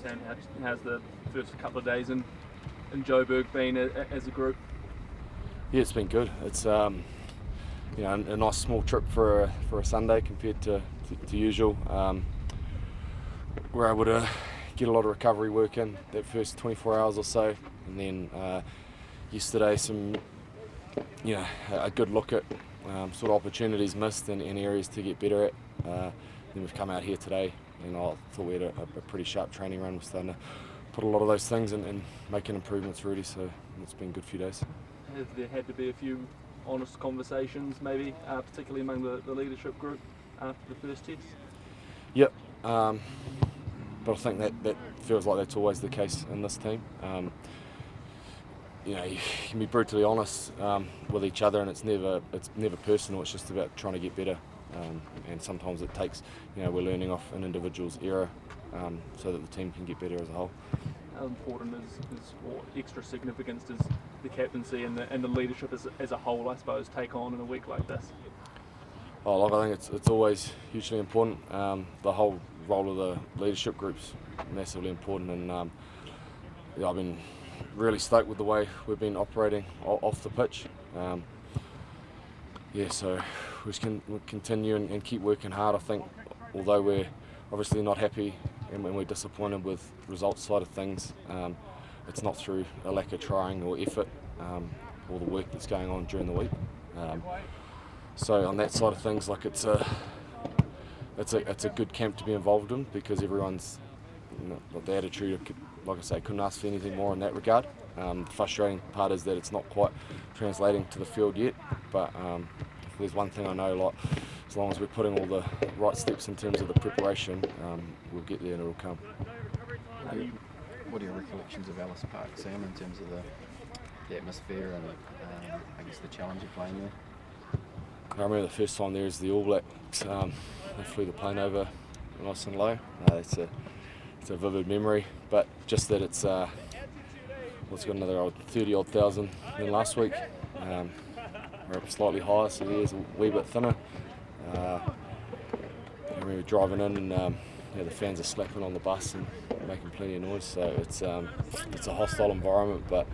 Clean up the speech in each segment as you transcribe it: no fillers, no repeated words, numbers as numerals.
Sam, how's the first couple of days in Joburg been as a group? Yeah, it's been good. It's a nice small trip for a Sunday compared to usual. We're able to get a lot of recovery work in that first 24 hours or so, and then yesterday a good look at sort of opportunities missed and areas to get better at. Then we've come out here today, and I thought we had a pretty sharp training run. We're starting to put a lot of those things and making improvements really, so it's been a good few days. Has there had to be a few honest conversations, maybe, particularly among the leadership group after the first test? Yep, but I think that feels like that's always the case in this team. You can be brutally honest with each other, and it's never personal. It's just about trying to get better, and sometimes it takes, we're learning off an individual's error so that the team can get better as a whole. How important or extra significance does the captaincy and the leadership as a whole, I suppose, take on in a week like this? I think it's always hugely important. The whole role of the leadership group's massively important, and I've been really stoked with the way we've been operating off the pitch. So we'll continue and keep working hard. I think, although we're obviously not happy and when we're disappointed with the results side of things, it's not through a lack of trying or effort or the work that's going on during the week. So on that side of things, like it's a good camp to be involved in, because everyone's the attitude, like I say, couldn't ask for anything more in that regard. The frustrating part is that it's not quite translating to the field yet, but if there's one thing I know, like, as long as we're putting all the right steps in terms of the preparation, we'll get there and it'll come. What are your recollections of Ellis Park, Sam, in terms of the atmosphere and I guess the challenge of playing there? I remember the first time there is the All Blacks. They flew the plane over nice and low. It's a vivid memory, but just that it's got another 30 odd thousand than last week. We're up slightly higher, so the air's a wee bit thinner. I remember driving in, and the fans are slapping on the bus and making plenty of noise. So it's a hostile environment, but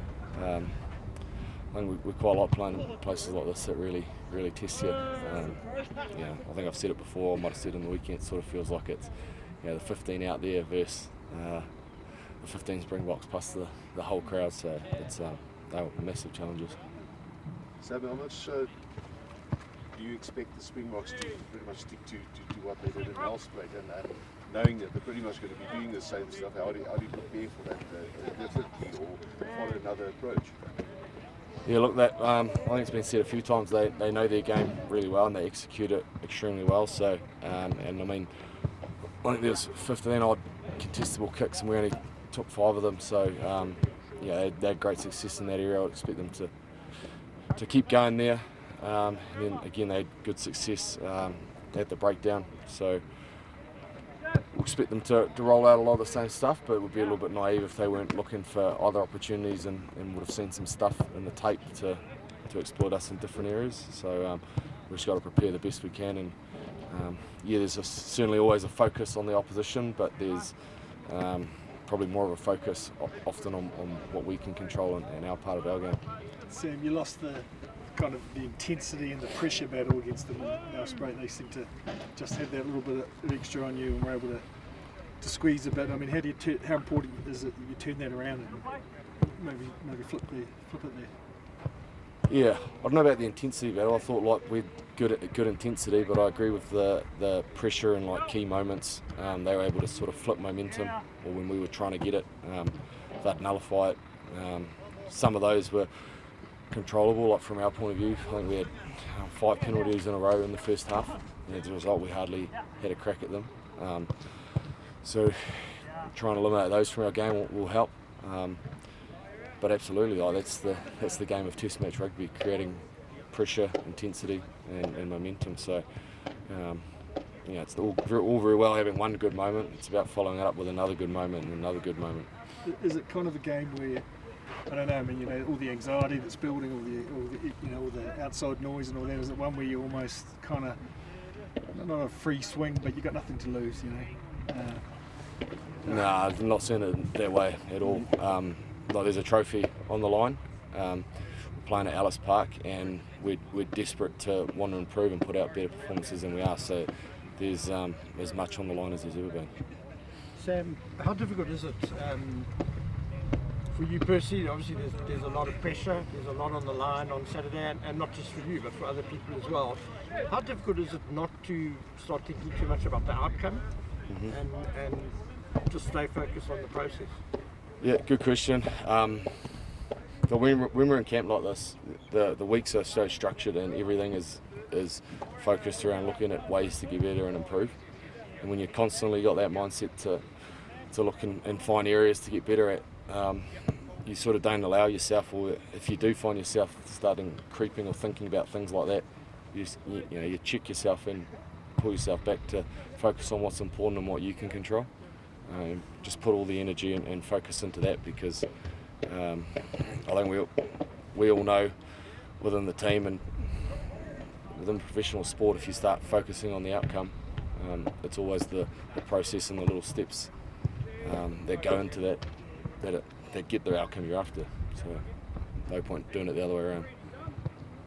I think we quite like playing in places like this that really test you. I think I've said it before. I might have said it on the weekend. It sort of feels like it's the 15 out there versus the 15 Springboks plus the whole crowd. So they were massive challenges. Sam, how much do you expect the Springboks to pretty much stick to what they did in Nelspruit, and knowing that they're pretty much going to be doing the same stuff? How do you prepare for that differently, or follow another approach? Yeah, look, I think it's been said a few times. They know their game really well and they execute it extremely well. So, and I mean, I think there's 15 odd contestable kicks and we only took 5 of them. So, they had great success in that area. I expect them to keep going there. And then again, they had good success at the breakdown. So we'll expect them to roll out a lot of the same stuff, but it would be a little bit naive if they weren't looking for other opportunities and would have seen some stuff in the tape to exploit us in different areas. So we've just got to prepare the best we can. And there's certainly always a focus on the opposition, but there's probably more of a focus often on what we can control in our part of our game. Sam, you lost the intensity and the pressure battle against them in Nelspruit. They seem to just have that little bit of extra on you and were able to squeeze a bit. I mean, how important is it that you turn that around and maybe flip it there? Yeah, I don't know about the intensity battle. I thought we had good intensity, but I agree with the pressure and key moments. They were able to sort of flip momentum, or when we were trying to get it, they'd nullify it. Some of those were controllable, from our point of view. I think we had 5 penalties in a row in the first half, and as a result we hardly had a crack at them. So trying to eliminate those from our game will help. But absolutely, that's the game of Test match rugby, creating pressure, intensity and momentum. So it's all very well having one good moment. It's about following it up with another good moment and another good moment. Is it kind of a game where, I don't know, I mean, all the anxiety that's building, all the outside noise and all that, is it one where you almost kind of, not a free swing, but you got nothing to lose, Nah, I'm not seeing it that way at all. Like there's a trophy on the line. We're playing at Alice Park, and we're desperate to want to improve and put out better performances than we are. So there's as much on the line as there's ever been. Sam, how difficult is it for you personally? Obviously, there's a lot of pressure. There's a lot on the line on Saturday, and not just for you, but for other people as well. How difficult is it not to start thinking too much about the outcome and just stay focused on the process? Yeah, good question. But when we're in camp like this, the weeks are so structured and everything is focused around looking at ways to get better and improve. And when you constantly got that mindset to look and find areas to get better at, you sort of don't allow yourself, or if you do find yourself starting creeping or thinking about things like that, you check yourself and pull yourself back to focus on what's important and what you can control. Just put all the energy and focus into that, because I think we all know within the team and within professional sport, if you start focusing on the outcome, it's always the process and the little steps that go into that get the outcome you're after. So no point doing it the other way around.